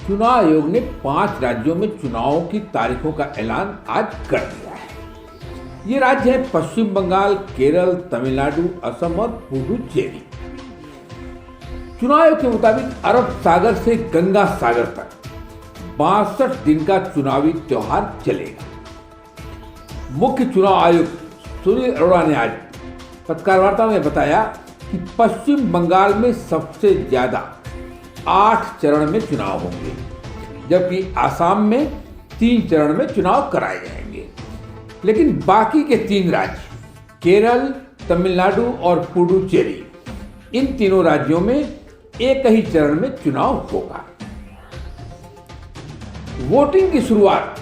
चुनाव आयोग ने 5 राज्यों में चुनावों की तारीखों का ऐलान आज कर दिया है। ये राज्य हैं पश्चिम बंगाल, केरल, तमिलनाडु, असम और पुडुचेरी। चुनाव आयोग के मुताबिक अरब सागर से गंगा सागर तक 62 दिन का चुनावी त्योहार चलेगा। मुख्य चुनाव आयुक्त सुनील अरोड़ा ने आज पत्रकार वार्ता में बताया कि पश्चिम बंगाल में सबसे ज्यादा 8 चरण में चुनाव होंगे, जबकि आसाम में 3 चरण में चुनाव कराए जाएंगे। लेकिन बाकी के 3 राज्य केरल, तमिलनाडु और पुडुचेरी, इन तीनों राज्यों में एक ही चरण में चुनाव होगा। वोटिंग की शुरुआत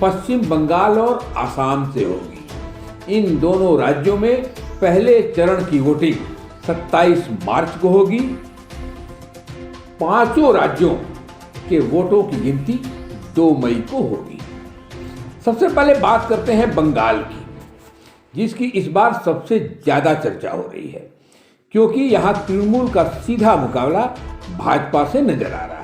पश्चिम बंगाल और आसाम से होगी। इन दोनों राज्यों में पहले चरण की वोटिंग 27 मार्च को होगी। 5 राज्यों के वोटों की गिनती 2 मई को होगी। सबसे पहले बात करते हैं बंगाल की, जिसकी इस बार सबसे ज्यादा चर्चा हो रही है, क्योंकि यहां तृणमूल का सीधा मुकाबला भाजपा से नजर आ रहा है।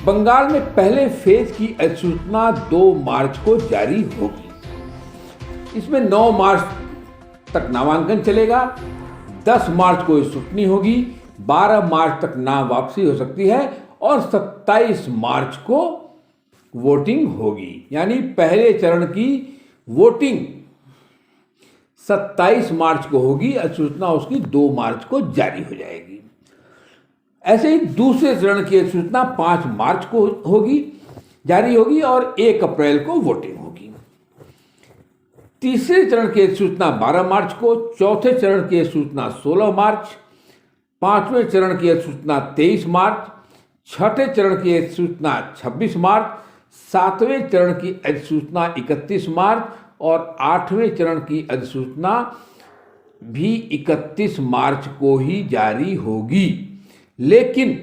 बंगाल में पहले फेज की अधिसूचना 2 मार्च को जारी होगी। इसमें 9 मार्च तक नामांकन चलेगा, 10 मार्च को स्क्रूटनी होगी, 12 मार्च तक नाम वापसी हो सकती है और 27 मार्च को वोटिंग होगी। यानी पहले चरण की वोटिंग 27 मार्च को होगी, अधिसूचना उसकी 2 मार्च को जारी हो जाएगी। ऐसे ही दूसरे चरण की अधिसूचना 5 मार्च को जारी होगी और 1 अप्रैल को वोटिंग होगी। तीसरे चरण की अधिसूचना 12 मार्च को, चौथे चरण की अधिसूचना 16 मार्च, 5वें चरण की अधिसूचना 23 मार्च, 6ठे चरण की अधिसूचना 26 मार्च, 7वें चरण की अधिसूचना 31 मार्च और 8वें चरण की अधिसूचना भी 31 मार्च को ही जारी होगी। लेकिन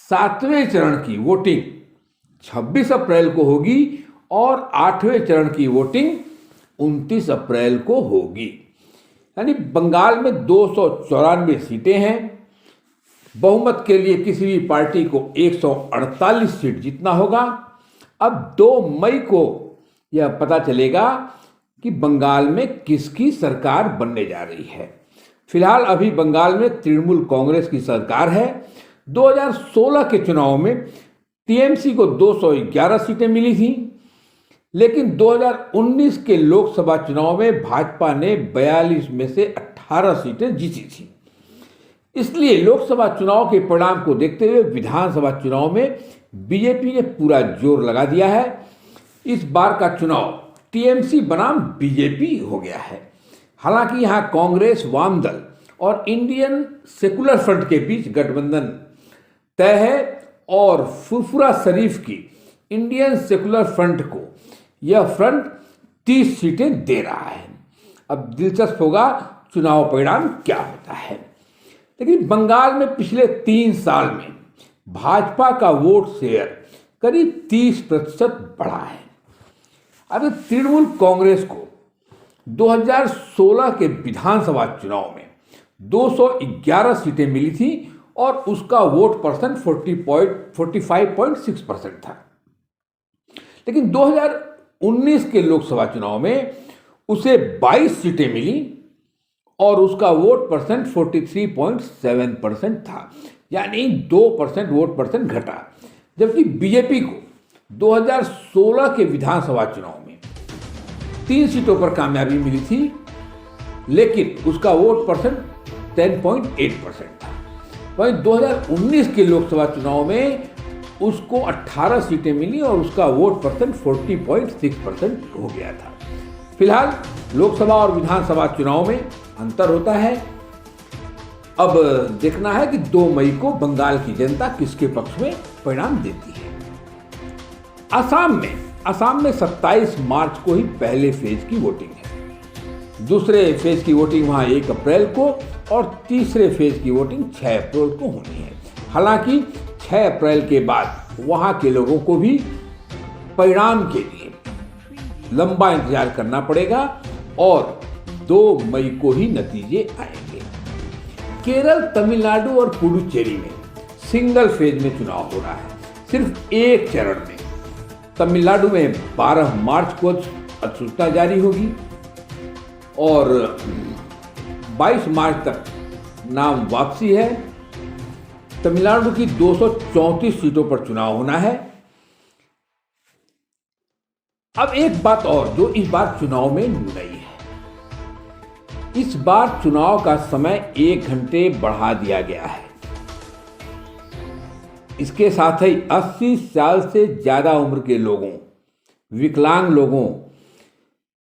7वें चरण की वोटिंग 26 अप्रैल को होगी और 8वें चरण की वोटिंग 29 अप्रैल को होगी। यानी बंगाल में 294 सीटें हैं। बहुमत के लिए किसी भी पार्टी को 148 सीट जीतना होगा। अब 2 मई को यह पता चलेगा कि बंगाल में किसकी सरकार बनने जा रही है। फिलहाल अभी बंगाल में तृणमूल कांग्रेस की सरकार है। 2016 के चुनाव में टीएमसी को 211 सीटें मिली थी, लेकिन 2019 के लोकसभा चुनाव में भाजपा ने 42 में से 18 सीटें जीती थी। इसलिए लोकसभा चुनाव के परिणाम को देखते हुए विधानसभा चुनाव में बीजेपी ने पूरा जोर लगा दिया है। इस बार का चुनाव टीएमसी बनाम बीजेपी हो गया है। हालांकि यहां कांग्रेस, वाम दल और इंडियन सेकुलर फ्रंट के बीच गठबंधन तय है और फुरफुरा शरीफ की इंडियन सेकुलर फ्रंट को यह फ्रंट 30 सीटें दे रहा है। अब दिलचस्प होगा चुनाव परिणाम क्या होता है। लेकिन बंगाल में पिछले 3 साल में भाजपा का वोट शेयर करीब 30% बढ़ा है। अब तृणमूल कांग्रेस को 2016 के विधानसभा चुनाव में 211 सीटें मिली थी और उसका वोट परसेंट 45.6% था। लेकिन 2019 के लोकसभा चुनाव में उसे 22 सीटें मिली और उसका वोट परसेंट 43.7% था। यानी 2% वोट परसेंट घटा। जबकि बीजेपी को 2016 के विधानसभा चुनाव में 3 सीटों पर कामयाबी मिली थी, लेकिन उसका वोट परसेंट 10.8% था। वहीं 2019 के लोकसभा चुनाव में उसको 18 सीटें मिली और उसका वोट परसेंट 40.6% हो गया था। फिलहाल लोकसभा और विधानसभा चुनाव में अंतर होता है। अब देखना है कि 2 मई को बंगाल की जनता किसके पक्ष में परिणाम देती है। असम में 27 मार्च को ही पहले फेज की वोटिंग है। दूसरे फेज की वोटिंग वहां 1 अप्रैल को और तीसरे फेज की वोटिंग 6 अप्रैल को होनी है। हालांकि 6 अप्रैल के बाद वहां के लोगों को भी परिणाम के लिए लंबा इंतजार करना पड़ेगा और 2 मई को ही नतीजे आएंगे। केरल, तमिलनाडु और पुडुचेरी में सिंगल फेज में चुनाव हो रहा है, सिर्फ एक चरण में। तमिलनाडु में 12 मार्च को अधिसूचना जारी होगी और 22 मार्च तक नाम वापसी है। तमिलनाडु की 234 सीटों पर चुनाव होना है। अब एक बात और जो इस बार चुनाव में नई है, इस बार चुनाव का समय 1 घंटे बढ़ा दिया गया है। इसके साथ ही 80 साल से ज्यादा उम्र के लोगों, विकलांग लोगों,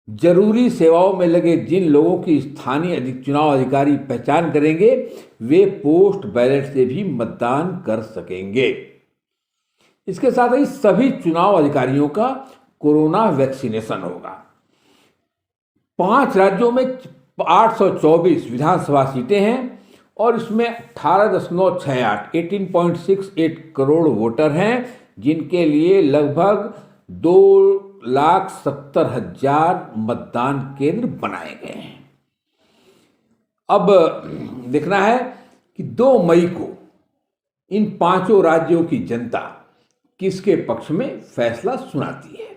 जरूरी सेवाओं में लगे जिन लोगों की स्थानीय चुनाव अधिकारी पहचान करेंगे, वे पोस्ट बैलेट से भी मतदान कर सकेंगे। इसके साथ ही सभी चुनाव अधिकारियों का कोरोना वैक्सीनेशन होगा। 5 राज्यों में 824 विधानसभा सीटें हैं और इसमें 18.68 करोड़ वोटर हैं, जिनके लिए लगभग 2,70,000 मतदान केंद्र बनाए गए हैं। अब देखना है कि 2 मई को इन 5 राज्यों की जनता किसके पक्ष में फैसला सुनाती है।